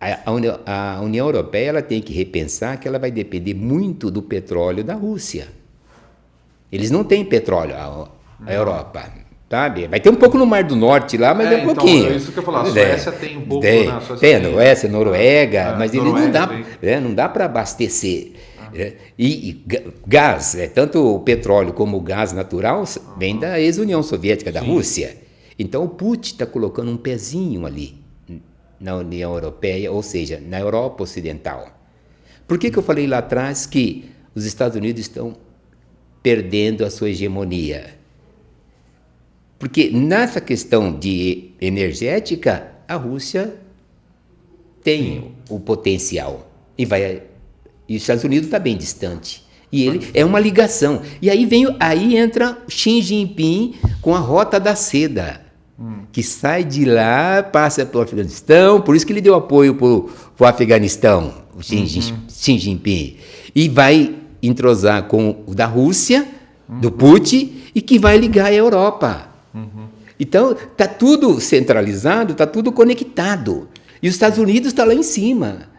A União Europeia ela tem que repensar que ela vai depender muito do petróleo da Rússia. Eles não têm petróleo, a Europa, sabe? Vai ter um pouco no Mar do Norte lá, mas é pouquinho. Então, é isso que eu ia falar, a Suécia tem um pouco, tem, né? A Suécia tem, Suécia, Noruega, mas ele Noruega não dá para abastecer. E gás, tanto o petróleo como o gás natural vem da ex-União Soviética, da Rússia. Então o Putin está colocando um pezinho ali na União Europeia, ou seja, na Europa Ocidental. Por que eu falei lá atrás que os Estados Unidos estão perdendo a sua hegemonia? Porque nessa questão de energética, a Rússia tem o potencial e os Estados Unidos está bem distante. E ele é uma ligação. E aí entra Xi Jinping com a Rota da Seda, que sai de lá, passa para o Afeganistão, por isso que ele deu apoio para o Afeganistão, o Xi Jinping, e vai entrosar com o da Rússia, do Putin, e que vai ligar a Europa. Então, está tudo centralizado, está tudo conectado. E os Estados Unidos estão lá em cima.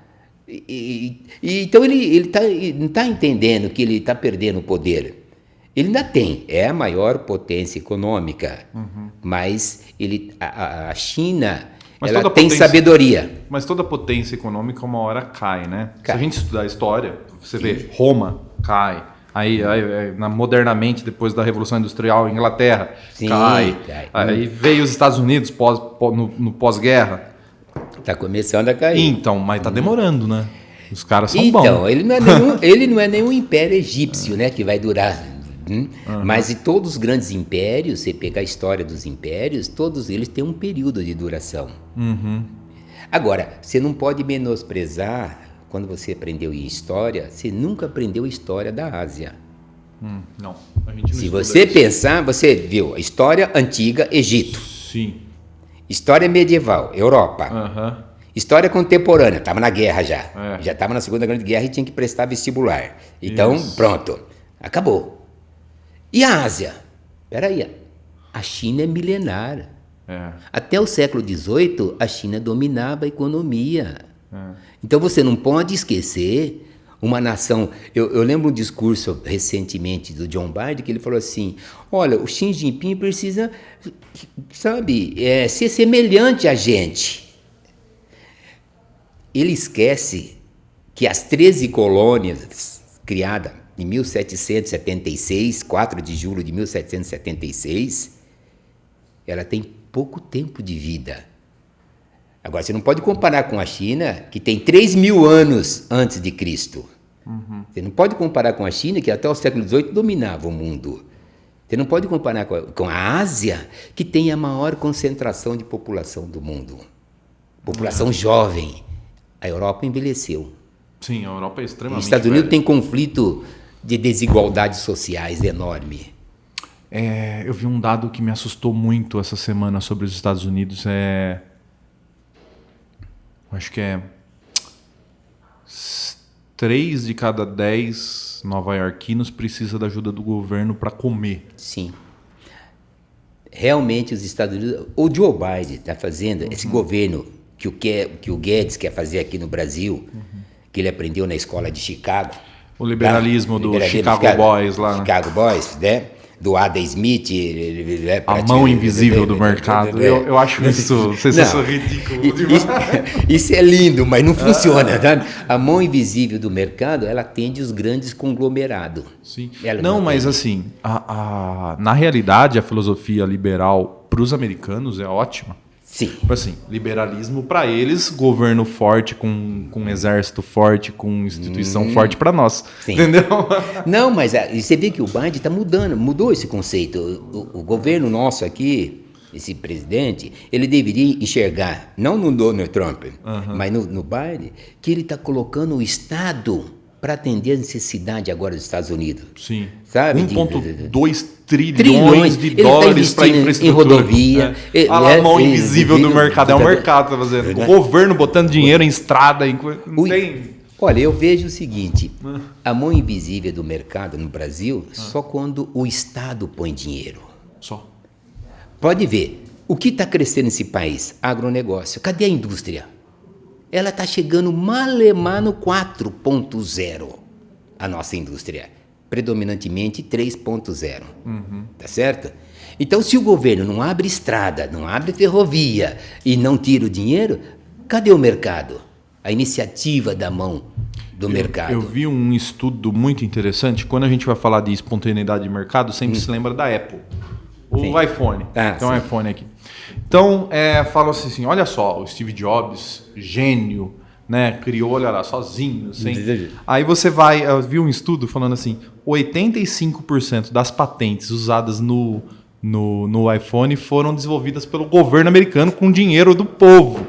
Então, ele não está entendendo que ele está perdendo o poder. Ele ainda tem, é a maior potência econômica, mas a China ela tem sabedoria. Mas toda potência econômica uma hora cai, né? Cai. Se a gente estudar a história, você vê Roma cai, aí modernamente, depois da Revolução Industrial, Inglaterra cai. Aí veio os Estados Unidos no pós-guerra. Está começando a cair. Então, mas está demorando, né? Os caras são bons. Então, ele não é nenhum império egípcio, né, que vai durar. Mas e todos os grandes impérios, você pegar a história dos impérios, todos eles têm um período de duração. Agora, você não pode menosprezar, quando você aprendeu em história, você nunca aprendeu a história da Ásia. Não, a gente não Se você pensar, você viu a história antiga, Egito. Sim. História medieval, Europa. História contemporânea, estava na guerra já. Já estava na Segunda Grande Guerra e tinha que prestar vestibular. Então, pronto, acabou. E a Ásia? Peraí, a China é milenar. Até o século XVIII, a China dominava a economia. Então você não pode esquecer uma nação. Eu lembro um discurso recentemente do John Biden que ele falou assim: olha, o Xi Jinping precisa, sabe, ser semelhante a gente. Ele esquece que as 13 colônias criadas em 1776, 4 de julho de 1776, ela tem pouco tempo de vida. Agora, você não pode comparar com a China, que tem 3.000 anos antes de Cristo. Você não pode comparar com a China, que até o século XVIII dominava o mundo. Você não pode comparar com a Ásia, que tem a maior concentração de população do mundo. População jovem. A Europa envelheceu. Sim, a Europa é extremamente Os Estados Unidos tem conflito de desigualdades sociais enorme. Eu vi um dado que me assustou muito essa semana sobre os Estados Unidos. Acho que 3 de cada 10 nova-iorquinos precisa da ajuda do governo para comer. Sim. Realmente os Estados Unidos... O Joe Biden está fazendo esse governo que o Guedes quer fazer aqui no Brasil, que ele aprendeu na escola de Chicago. O liberalismo do Chicago Boys lá. Chicago Boys, né? Do Adam Smith. A mão invisível do mercado. Eu acho isso ridículo demais. Isso é lindo, mas não funciona. Tá? A mão invisível do mercado, ela atende os grandes conglomerados. Sim. Mas assim, na realidade, a filosofia liberal para os americanos é ótima. Sim. Tipo assim, liberalismo para eles, governo forte, com exército forte, com instituição forte para nós. Sim. Entendeu? Não, mas você vê que o Biden está mudou esse conceito. O governo nosso aqui, esse presidente, ele deveria enxergar, não no Donald Trump, mas no Biden, que ele está colocando o Estado para atender a necessidade agora dos Estados Unidos. Sim. Sabe? 1,2 trilhões de dólares para infraestrutura. Em rodovia. A mão invisível do mercado. É o mercado tá fazendo. O governo botando dinheiro em estrada. Não tem... Olha, eu vejo o seguinte. A mão invisível do mercado no Brasil só quando o Estado põe dinheiro. Só. Pode ver. O que está crescendo nesse país? Agronegócio. Cadê a indústria? ela está chegando malemar no 4.0, a nossa indústria. Predominantemente 3.0. Tá certo? Então, se o governo não abre estrada, não abre ferrovia e não tira o dinheiro, cadê o mercado? A iniciativa da mão do mercado. Eu vi um estudo muito interessante. Quando a gente vai falar de espontaneidade de mercado, sempre se lembra da Apple. O iPhone. Tem um iPhone aqui. Então, fala assim, olha só, o Steve Jobs, gênio, né, criou, olha lá, sozinho. Aí você eu vi um estudo falando assim, 85% das patentes usadas no iPhone foram desenvolvidas pelo governo americano com dinheiro do povo.